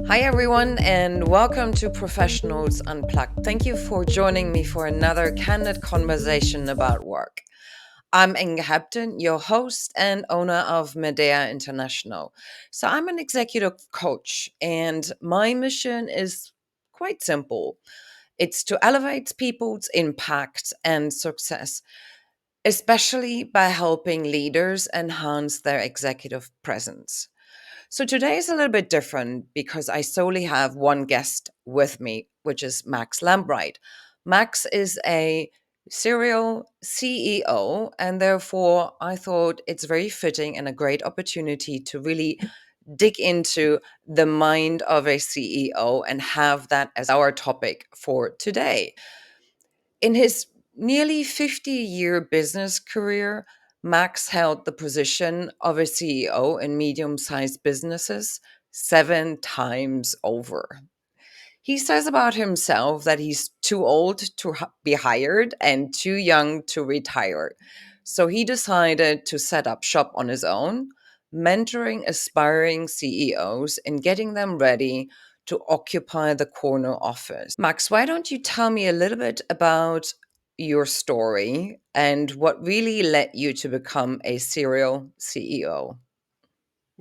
Hi, everyone, and welcome to Professionals Unplugged. Thank you for joining me for another candid conversation about work. I'm Inge Hepton, your host and owner of Medea International. So, I'm an executive coach, and my mission is quite simple it's to elevate people's impact and success, especially by helping leaders enhance their executive presence. So today is a little bit different because I solely have one guest with me, which is Max Lambright. Max is a serial CEO, and therefore I thought it's very fitting and a great opportunity to really dig into the mind of a CEO and have that as our topic for today. In his nearly 50-year business career, Max held the position of a CEO in medium sized businesses 7 times over. He says about himself that he's too old to be hired and too young to retire. So he decided to set up shop on his own, mentoring aspiring CEOs and getting them ready to occupy the corner office. Max, why don't you tell me a little bit about your story and what really led you to become a serial CEO?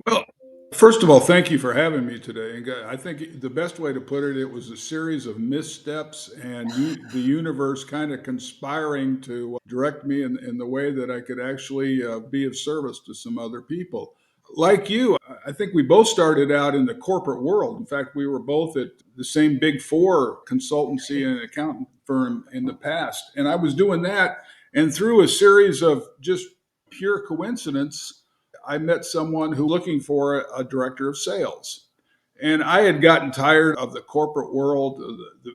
Well, first of all, thank you for having me today. And I think the best way to put it, it was a series of missteps and the universe kind of conspiring to direct me in the way that I could actually be of service to some other people. Like you, I think we both started out in the corporate world. In fact, we were both at the same Big Four consultancy and accountant firm in the past. And I was doing that. And through a series of just pure coincidence, I met someone who was looking for a director of sales. And I had gotten tired of the corporate world.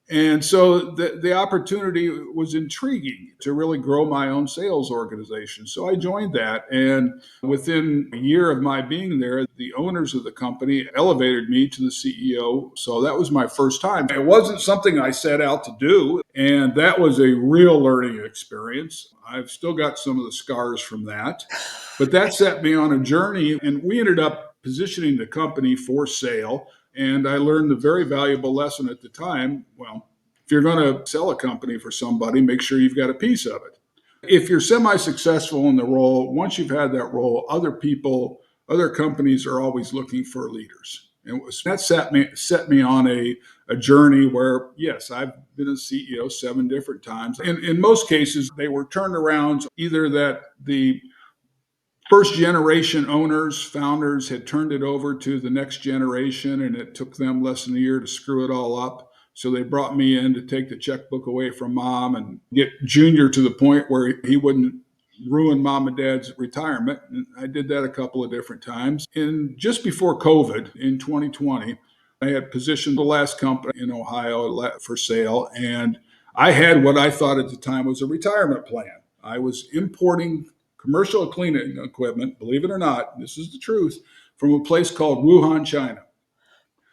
And so the opportunity was intriguing to really grow my own sales organization. So I joined that. And within a year of my being there, the owners of the company elevated me to the CEO. So that was my first time. It wasn't something I set out to do. And that was a real learning experience. I've still got some of the scars from that. But that set me on a journey, and we ended up positioning the company for sale. And I learned the very valuable lesson at the time. Well, if you're going to sell a company for somebody, make sure you've got a piece of it. If you're semi successful in the role, once you've had that role, other people, other companies are always looking for leaders. And that set me on a journey where, yes, I've been a CEO 7 different times. In most cases, they were turnarounds, either that the first generation owners, founders had turned it over to the next generation, and it took them less than a year to screw it all up. So they brought me in to take the checkbook away from mom and get Junior to the point where he wouldn't ruin mom and dad's retirement. And I did that a couple of different times. And just before COVID in 2020, I had positioned the last company in Ohio for sale. And I had what I thought at the time was a retirement plan. I was importing commercial cleaning equipment, believe it or not, this is the truth, from a place called Wuhan, China.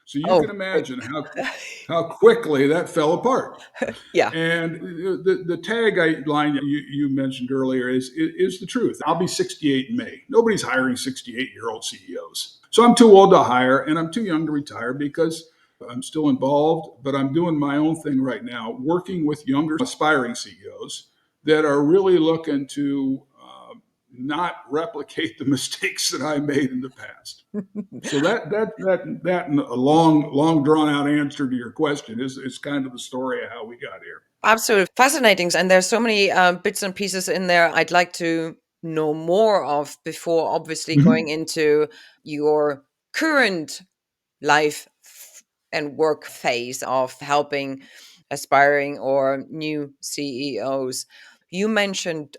So you Oh, can imagine how quickly that fell apart. yeah. And the line you mentioned earlier is the truth. I'll be 68 in May. Nobody's hiring 68-year-old CEOs. So I'm too old to hire and I'm too young to retire because I'm still involved, but I'm doing my own thing right now, working with younger aspiring CEOs that are really looking to not replicate the mistakes that I made in the past. So that and a long drawn out answer to your question is kind of the story of how we got here. Absolutely fascinating. And there's so many bits and pieces in there I'd like to know more of before obviously Mhm. going into your current life and work phase of helping aspiring or new CEOs. You mentioned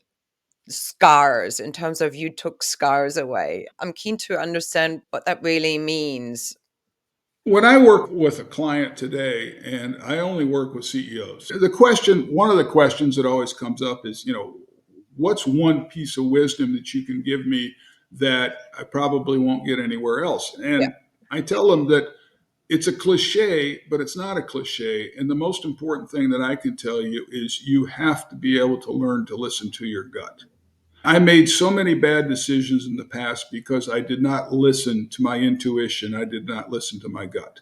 scars in terms of you took scars away. I'm keen to understand what that really means. When I work with a client today, and I only work with CEOs, one of the questions that always comes up is, what's one piece of wisdom that you can give me that I probably won't get anywhere else? Yeah. And I tell them that it's a cliche, but it's not a cliche. And the most important thing that I can tell you is you have to be able to learn to listen to your gut. I made so many bad decisions in the past because I did not listen to my intuition. I did not listen to my gut.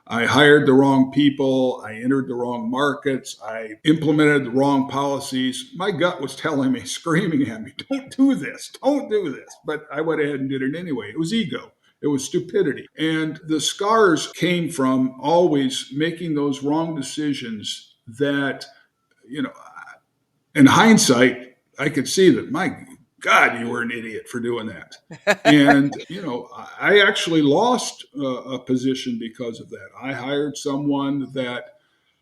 I hired the wrong people. I entered the wrong markets. I implemented the wrong policies. My gut was telling me, screaming at me, don't do this, don't do this. But I went ahead and did it anyway. It was ego, it was stupidity. And the scars came from always making those wrong decisions that, you know, in hindsight, I could see that, my God, you were an idiot for doing that. And, I actually lost a position because of that. I hired someone that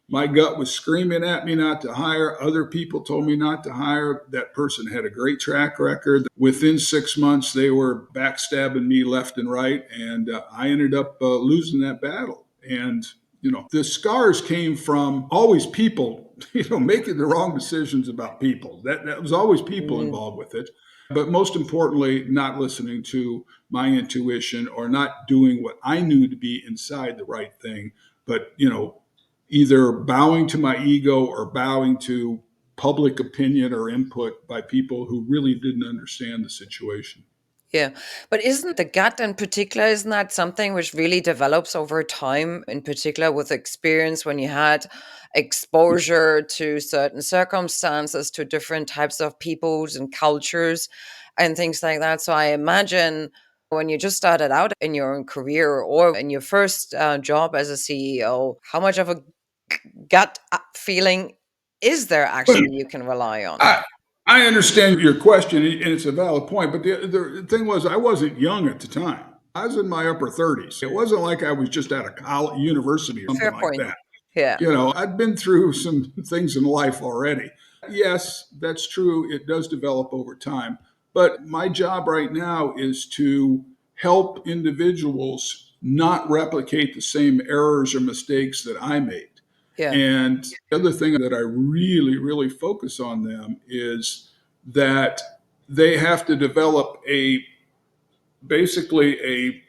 my gut was screaming at me not to hire. Other people told me not to hire. That person had a great track record. Within 6 months, they were backstabbing me left and right. And I ended up losing that battle. And, the scars came from always people, making the wrong decisions about people. That was always people Mm, involved with it. But most importantly, not listening to my intuition or not doing what I knew to be inside the right thing. But, either bowing to my ego or bowing to public opinion or input by people who really didn't understand the situation. yeah. But isn't the gut in particular, isn't that something which really develops over time, in particular with experience when you had exposure to certain circumstances, to different types of peoples and cultures and things like that? So I imagine when you just started out in your own career or in your first job as a CEO, how much of a gut feeling is there Well, actually you can rely on? I, I understand your question, and it's a valid point. But the thing was, I wasn't young at the time. I was in my upper 30s. It wasn't like I was just out of college, university, or something Fair like point. that. Yeah. I'd been through some things in life already. Yes, that's true. It does develop over time. But my job right now is to help individuals not replicate the same errors or mistakes that I made. Yeah. And the other thing that I really, really focus on them is that they have to develop basically a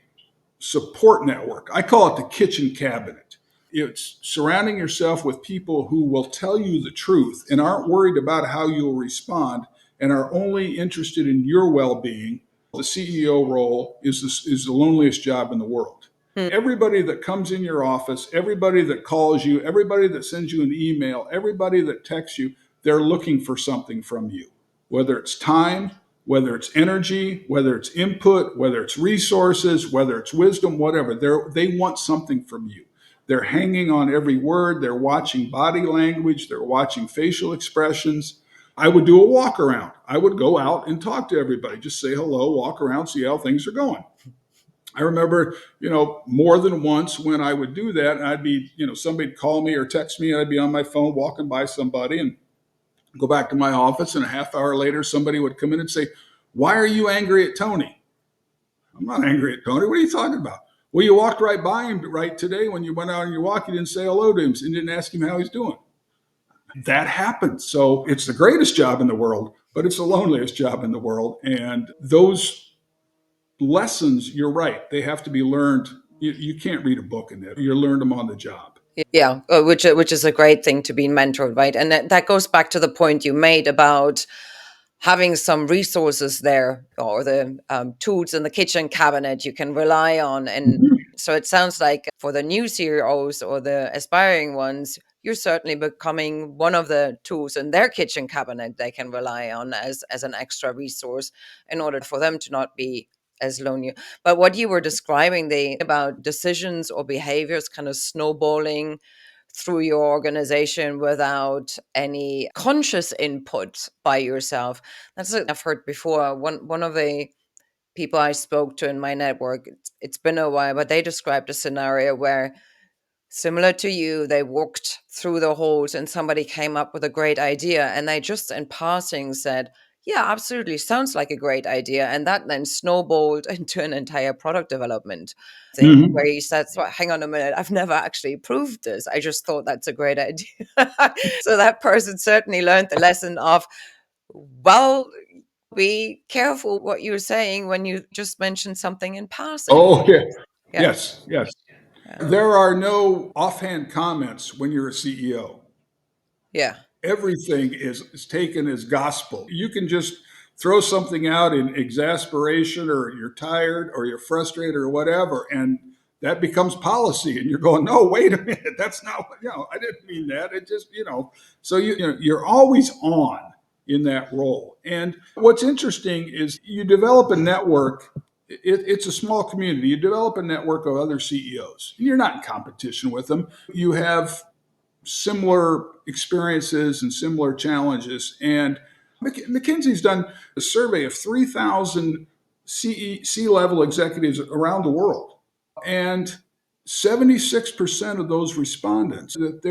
support network. I call it the kitchen cabinet. It's surrounding yourself with people who will tell you the truth and aren't worried about how you'll respond and are only interested in your well being. The CEO role is the loneliest job in the world. Hmm. Everybody that comes in your office, everybody that calls you, everybody that sends you an email, everybody that texts you, they're looking for something from you, whether it's time, whether it's energy, whether it's input, whether it's resources, whether it's wisdom, whatever. They want something from you. They're hanging on every word. They're watching body language. They're watching facial expressions. I would do a walk around. I would go out and talk to everybody, just say hello, walk around, see how things are going. I remember, more than once when I would do that, and I'd be, somebody'd call me or text me, and I'd be on my phone walking by somebody and go back to my office. And a half hour later, somebody would come in and say, "Why are you angry at Tony?" I'm not angry at Tony. What are you talking about? Well, you walked right by him right today when you went out on your walk. You didn't say hello to him and didn't ask him how he's doing. That happens. So it's the greatest job in the world, but it's the loneliest job in the world. And those lessons, you're right, they have to be learned. You can't read a book in that. You learned them on the job. Yeah, which is a great thing to be mentored, right? And that goes back to the point you made about having some resources there or the tools in the kitchen cabinet you can rely on. And so it sounds like for the new CEOs or the aspiring ones, you're certainly becoming one of the tools in their kitchen cabinet they can rely on as an extra resource in order for them to not be as lonely. But what you were describing, the about decisions or behaviors kind of snowballing through your organization without any conscious input by yourself. That's what I've heard before. One of the people I spoke to in my network, it's been a while, but they described a scenario where, similar to you, they walked through the halls and somebody came up with a great idea and they just in passing said, "Yeah, absolutely, sounds like a great idea." And that then snowballed into an entire product development thing where Mm-hmm. he said, "So, hang on a minute, I've never actually proved this. I just thought that's a great idea." So that person certainly learned the lesson of, well, be careful what you're saying when you just mention something in passing. Oh, yeah. Yeah. Yes, yes. Yeah. There are no offhand comments when you're a CEO. Yeah. Everything is taken as gospel. You can just throw something out in exasperation or you're tired or you're frustrated or whatever, and that becomes policy, and you're going, no, wait a minute, that's not what, I didn't mean that. It just, so you're always on in that role. And what's interesting is you develop a network. It's a small community. You develop a network of other CEOs. You're not in competition with them. You have similar experiences and similar challenges. And McKinsey's done a survey of 3,000 C-level executives around the world. And 76% of those respondents that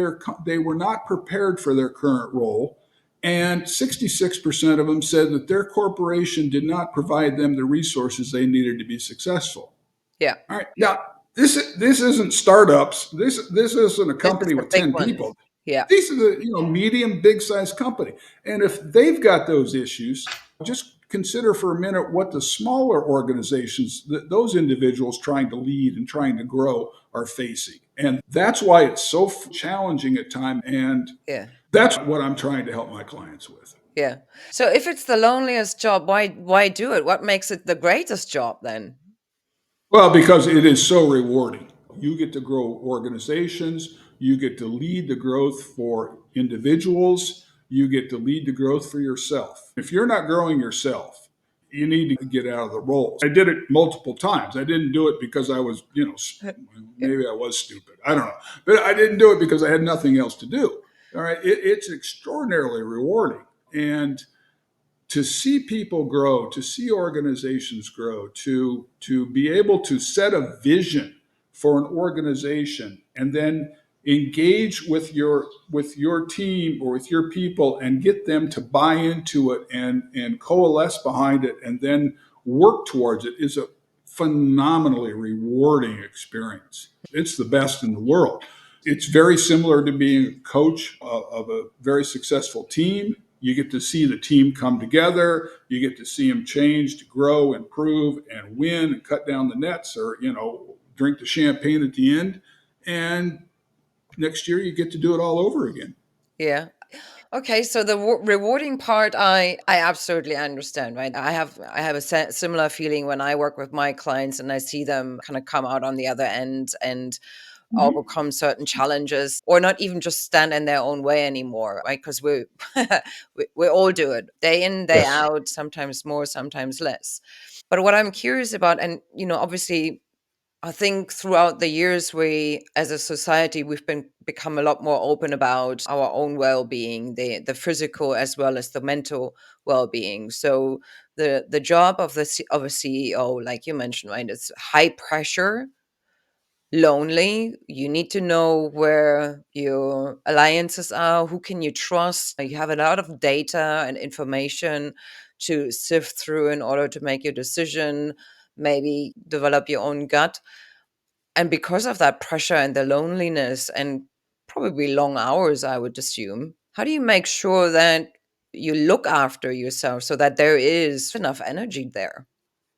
they were not prepared for their current role. And 66% of them said that their corporation did not provide them the resources they needed to be successful. Yeah. All right. Now, this isn't startups. This isn't a This is company the with big 10 ones. people. Yeah. These are the medium, big size company. And if they've got those issues, just consider for a minute what the smaller organizations that those individuals trying to lead and trying to grow are facing. And that's why it's so challenging at times. And Yeah. that's what I'm trying to help my clients with. Yeah. So if it's the loneliest job, why do it? What makes it the greatest job then? Well, because it is so rewarding. You get to grow organizations, you get to lead the growth for individuals, you get to lead the growth for yourself. If you're not growing yourself, you need to get out of the roles. I did it multiple times. I didn't do it because I was, Yeah. maybe I was stupid. I don't know. But I didn't do it because I had nothing else to do. All right. It's extraordinarily rewarding. And to see people grow, to see organizations grow, to be able to set a vision for an organization and then engage with your team or with your people and get them to buy into it and coalesce behind it and then work towards it is a phenomenally rewarding experience. It's the best in the world. It's very similar to being a coach of a very successful team. You get to see the team come together. You get to see them change, to grow, improve, and win, and cut down the nets, or drink the champagne at the end. And next year, you get to do it all over again. Yeah. Okay, so the rewarding part, I absolutely understand, right? I have a similar feeling when I work with my clients and I see them kind of come out on the other end and Mm-hmm. overcome certain challenges, or not even just stand in their own way anymore, right? Because we all do it day in, day Yes. out, sometimes more, sometimes less. But what I'm curious about, and obviously, I think throughout the years, we, as a society, we've become a lot more open about our own well-being, the physical as well as the mental well-being. So the job of of a CEO, like you mentioned, right, it's high pressure, lonely. You need to know where your alliances are, who can you trust. You have a lot of data and information to sift through in order to make your decision, maybe develop your own gut. And because of that pressure and the loneliness and probably long hours, I would assume, how do you make sure that you look after yourself so that there is enough energy there?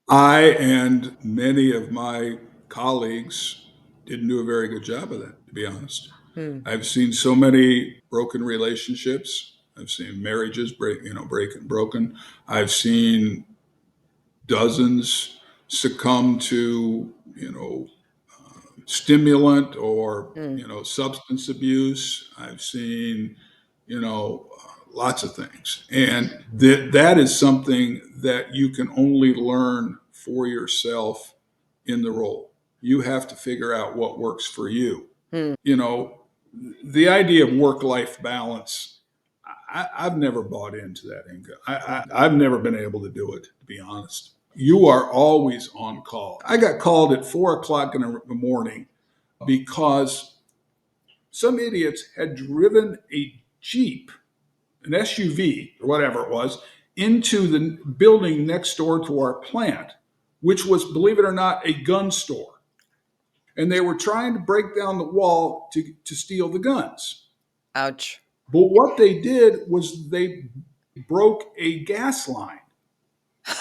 I and many of my colleagues didn't do a very good job of that, to be honest. Hmm. I've seen so many broken relationships. I've seen marriages break and broken. I've seen dozens succumb to, stimulant or, Hmm. substance abuse. I've seen, lots of things. And that is something that you can only learn for yourself in the role. You have to figure out what works for you. Hmm. You know, the idea of work-life balance, I've never bought into that, Inga. I've never been able to do it, to be honest. You are always on call. I got called at 4 o'clock in the morning because some idiots had driven a Jeep, an SUV, or whatever it was, into the building next door to our plant, which was, believe it or not, a gun store. And they were trying to break down the wall to steal the guns. Ouch. But what they did was they broke a gas line.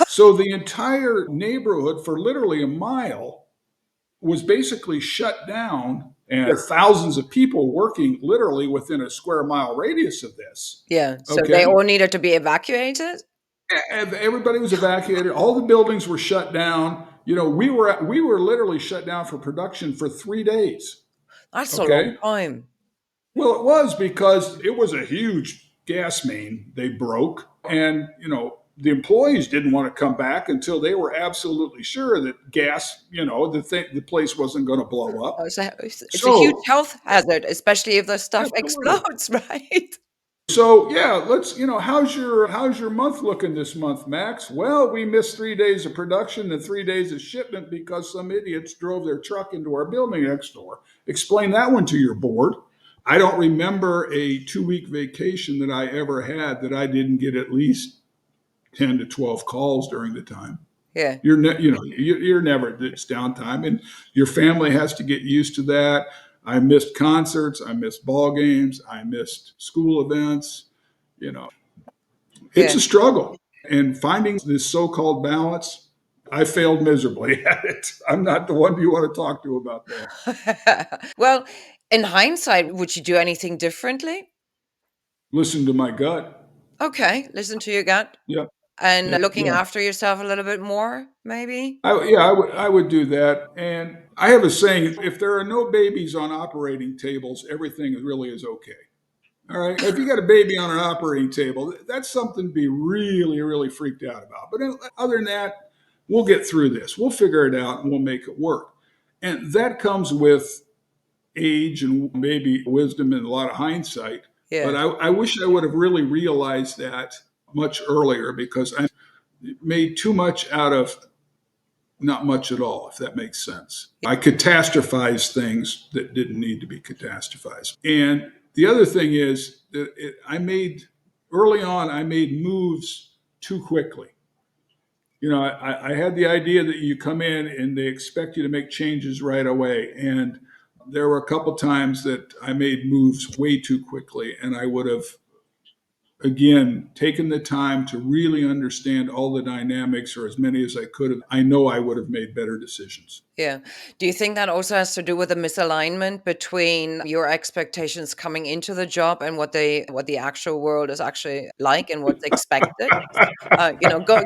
So the entire neighborhood for literally a mile was basically shut down, and there are thousands of people working literally within a square mile radius of this. Yeah. So they Okay. all needed to be evacuated? And everybody was evacuated. All the buildings were shut down. We were literally shut down for production for 3 days. That's a long Okay. time. Well, it was because it was a huge gas main they broke, and the employees didn't want to come back until they were absolutely sure that gas, the place wasn't going to blow Oh, up. it's a huge So, health hazard, especially if the stuff absolutely. explodes, right? So yeah, how's your month looking this month, Max? Well, we missed 3 days of production and 3 days of shipment because some idiots drove their truck into our building next door. Explain that one to your board. I don't remember a 2 week vacation that I ever had that I didn't get at least 10 to 12 calls during the time. Yeah, You're never, it's downtime, and your family has to get used to that. I missed concerts, I missed ball games, I missed school events. You know, it's yeah. a struggle, and finding this so-called balance, I failed miserably at it. I'm not the one you want to talk to about that. Well, in hindsight, would you do anything differently? Listen to my gut. Okay, listen to your gut Yep. and Yeah. looking Yeah. after yourself a little bit more, maybe? I would do that. And I have a saying: if there are no babies on operating tables, everything really is okay. All right. If you got a baby on an operating table, that's something to be really, really freaked out about. But other than that, we'll get through this. We'll figure it out and we'll make it work. And that comes with age and maybe wisdom and a lot of hindsight. But Yeah, I wish I would have really realized that much earlier, because I made too much out of not much at all, if that makes sense. I catastrophized things that didn't need to be catastrophized. And the other thing is that early on, I made moves too quickly. I had the idea that you come in and they expect you to make changes right away. And there were a couple times that I made moves way too quickly, and I would have, again, taken the time to really understand all the dynamics, or as many as I could have. I know I would have made better decisions. yeah. Do you think that also has to do with a misalignment between your expectations coming into the job and what the actual world is actually like and what's expected?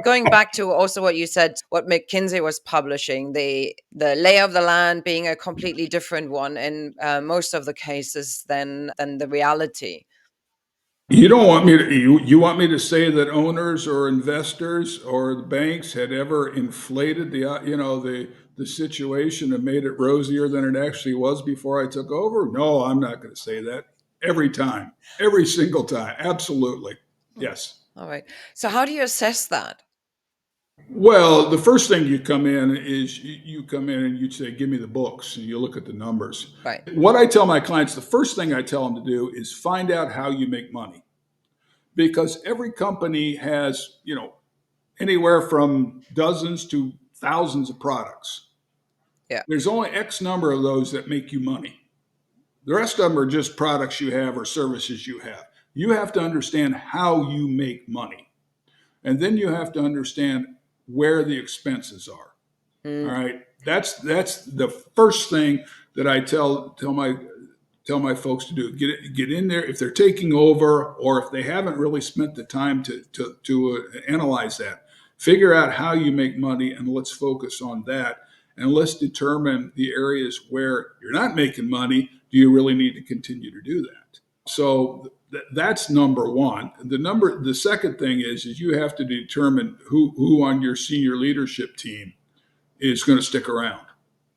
Going back to also what you said, what McKinsey was publishing, the lay of the land being a completely different one in most of the cases than the reality. You don't want me to, you want me to say that owners or investors or the banks had ever inflated the situation and made it rosier than it actually was before I took over? No, I'm not going to say that. Every time, every single time. Absolutely. Hmm. Yes. All right. So how do you assess that? Well, the first thing you come in is you come in and you say, "Give me the books," and you look at the numbers. Right. What I tell my clients, the first thing I tell them to do is find out how you make money, because every company has, anywhere from dozens to thousands of products. Yeah. There's only X number of those that make you money. The rest of them are just products you have or services you have. You have to understand how you make money. And then you have to understand where the expenses are. All Mm, right. That's the first thing that I tell my folks to do. Get in there if they're taking over, or if they haven't really spent the time to analyze that. Figure out how you make money, and let's focus on that. And let's determine the areas where you're not making money. Do you really need to continue to do that? So that's number one. The second thing is you have to determine who on your senior leadership team is going to stick around.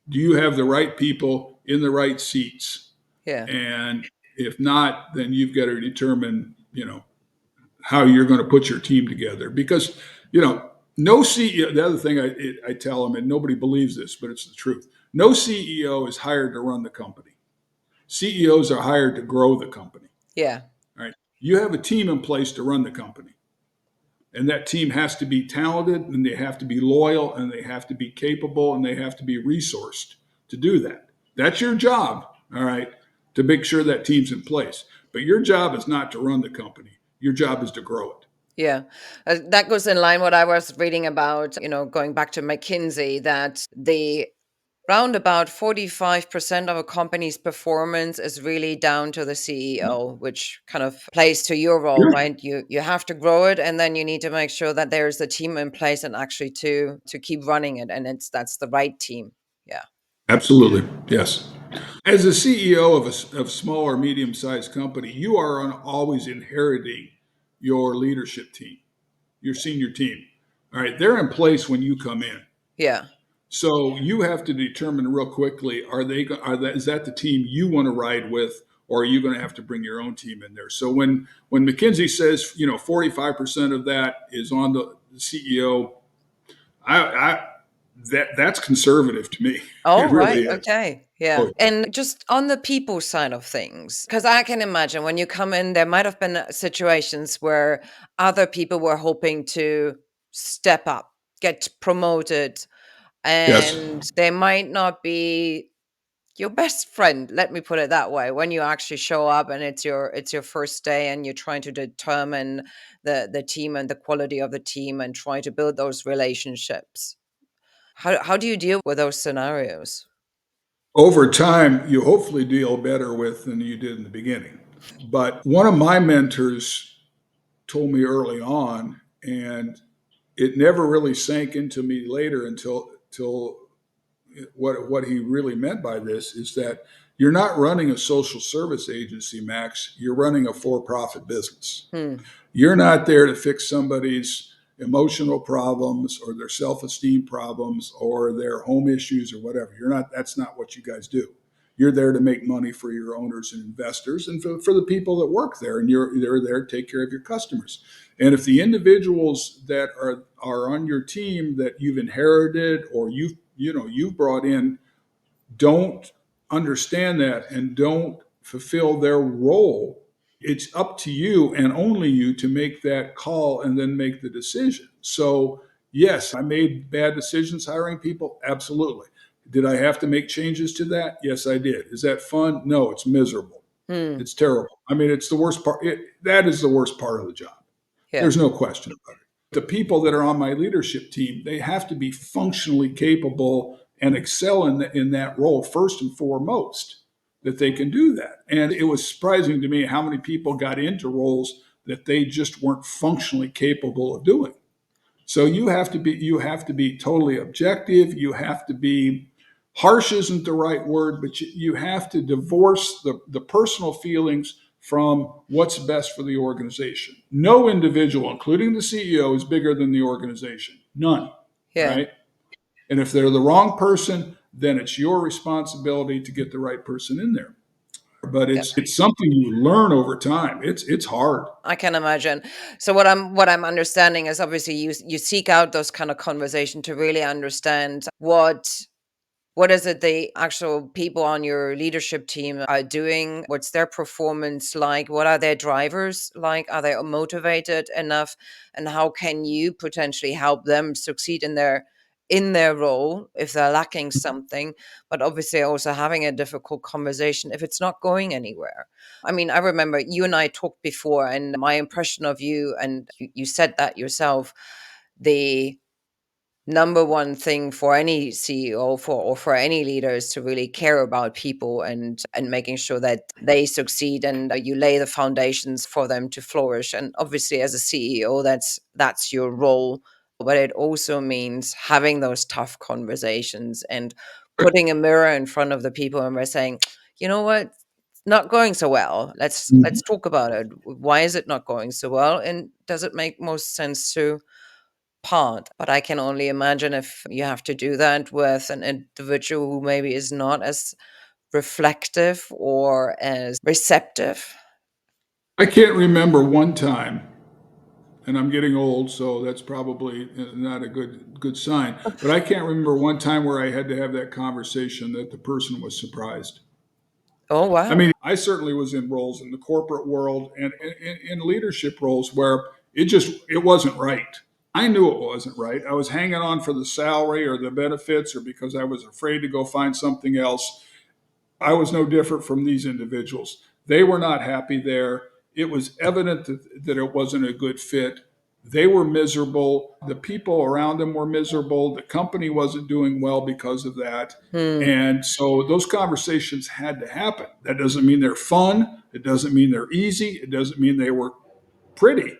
Do you have the right people in the right seats? yeah. And if not, then you've got to determine, how you're going to put your team together. Because, no CEO, the other thing I tell them, and nobody believes this, but it's the truth. No CEO is hired to run the company. CEOs are hired to grow the company. Yeah. All right. You have a team in place to run the company. And that team has to be talented, and they have to be loyal, and they have to be capable, and they have to be resourced to do that. That's your job, all right, to make sure that team's in place. But your job is not to run the company. Your job is to grow it. Yeah, that goes in line what I was reading about, going back to McKinsey, that the Round about 45% of a company's performance is really down to the CEO, which kind of plays to your role, Yeah, right? You have to grow it, and then you need to make sure that there's a team in place and actually to keep running it, and that's the right team. Yeah. absolutely. Yes. As a CEO of of small or medium sized company, you are always inheriting your leadership team, your senior team. All right, they're in place when you come in. Yeah. So you have to determine real quickly: is that the team you want to ride with, or are you going to have to bring your own team in there? So when McKinsey says 45% of that is on the CEO, I that's conservative to me. Oh, It right. really is. Okay. Yeah. Oh, And just on the people side of things, because I can imagine when you come in, there might have been situations where other people were hoping to step up, get promoted, yes. and they might not be your best friend, let me put it that way, when you actually show up and it's your first day and you're trying to determine the team and the quality of the team and try to build those relationships. How do you deal with those scenarios? Over time, you hopefully deal better with than you did in the beginning. But one of my mentors told me early on, and it never really sank into me later until what he really meant by this is that you're not running a social service agency, Max. You're running a for-profit business. Hmm. You're not there to fix somebody's emotional problems or their self-esteem problems or their home issues or whatever. You're not. That's not what you guys do. You're there to make money for your owners and investors and for the people that work there, and they're there to take care of your customers. And if the individuals that are on your team that you've inherited or you've brought in don't understand that and don't fulfill their role, it's up to you and only you to make that call and then make the decision. So, yes, I made bad decisions hiring people. Absolutely. Did I have to make changes to that? Yes, I did. Is that fun? No, it's miserable. Hmm. It's terrible. I mean, it's the worst part. That is the worst part of the job. Yeah. There's no question about it. The people that are on my leadership team, they have to be functionally capable and excel in that role first and foremost, that they can do that. And it was surprising to me how many people got into roles that they just weren't functionally capable of doing. So you have to be totally objective. You have to be harsh isn't the right word, but you have to divorce the personal feelings from what's best for the organization. No individual, including the CEO, is bigger than the organization. None. Yeah. Right? And if they're the wrong person, then it's your responsibility to get the right person in there. But Yeah. it's something you learn over time. It's hard. I can imagine. So what I'm understanding is obviously you seek out those kind of conversation to really understand what is it the actual people on your leadership team are doing? What's their performance like? What are their drivers like? Are they motivated enough? And how can you potentially help them succeed in their role if they're lacking something? But obviously also having a difficult conversation if it's not going anywhere. I mean, I remember you and I talked before, and my impression of you, and you said that yourself, the number one thing for any CEO or for any leader is to really care about people and making sure that they succeed and you lay the foundations for them to flourish. And obviously, as a CEO, that's your role. But it also means having those tough conversations and putting a mirror in front of the people and we're saying, you know what, not going so well. Let's talk about it. Why is it not going so well? And does it make most sense to part? But I can only imagine if you have to do that with an individual who maybe is not as reflective or as receptive. I can't remember one time, and I'm getting old, so that's probably not a good sign. But I can't remember one time where I had to have that conversation that the person was surprised. Oh, I wow. mean, I certainly was in roles in the corporate world and in leadership roles where it wasn't right. I knew it wasn't right. I was hanging on for the salary or the benefits or because I was afraid to go find something else. I was no different from these individuals. They were not happy there. It was evident that it wasn't a good fit. They were miserable. The people around them were miserable. The company wasn't doing well because of that. Hmm. And so those conversations had to happen. That doesn't mean they're fun. It doesn't mean they're easy. It doesn't mean they were pretty.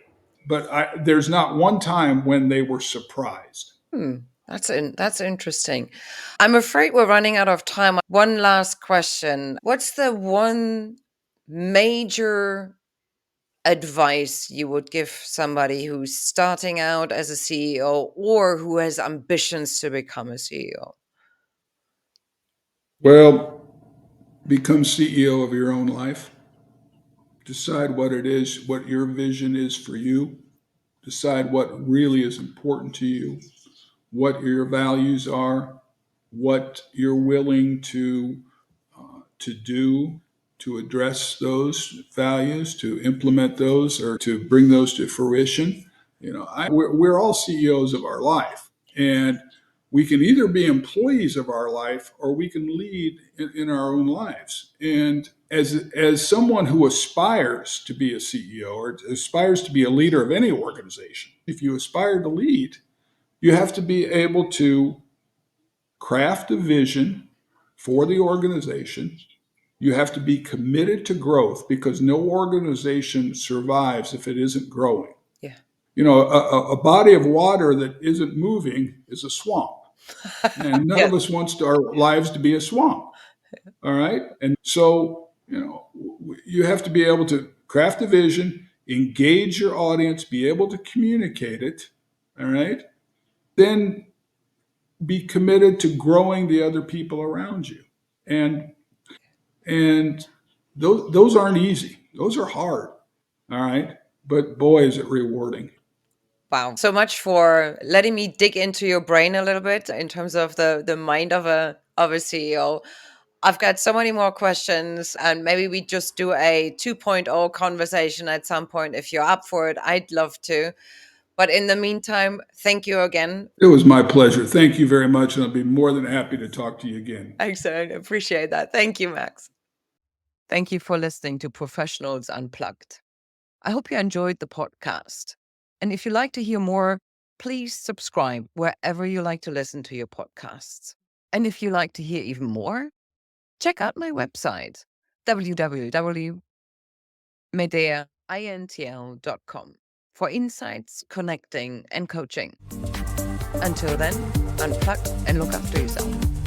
But there's not one time when they were surprised. Hmm. That's interesting. I'm afraid we're running out of time. One last question. What's the one major advice you would give somebody who's starting out as a CEO or who has ambitions to become a CEO? Well, become CEO of your own life. Decide what it is, what your vision is for you. Decide what really is important to you, what your values are, what you're willing to do to address those values, to implement those, or to bring those to fruition. We're all CEOs of our life, and we can either be employees of our life or we can lead in our own lives. And as someone who aspires to be a CEO or aspires to be a leader of any organization, if you aspire to lead, you have to be able to craft a vision for the organization. You have to be committed to growth because no organization survives if it isn't growing. Yeah. A body of water that isn't moving is a swamp. And none Yes. of us wants our lives to be a swamp. All right. And so, you have to be able to craft a vision, engage your audience, be able to communicate it. All right. Then be committed to growing the other people around you. And and those aren't easy. Those are hard. All right. But boy, is it rewarding. Wow. So much for letting me dig into your brain a little bit in terms of the mind of a CEO. I've got so many more questions, and maybe we just do a 2.0 conversation at some point. If you're up for it, I'd love to. But in the meantime, thank you again. It was my pleasure. Thank you very much. And I'll be more than happy to talk to you again. Excellent. Appreciate that. Thank you, Max. Thank you for listening to Professionals Unplugged. I hope you enjoyed the podcast. And if you'd like to hear more, please subscribe wherever you like to listen to your podcasts. And if you'd like to hear even more, check out my website, www.medeaintl.com, for insights, connecting, and coaching. Until then, unplug and look after yourself.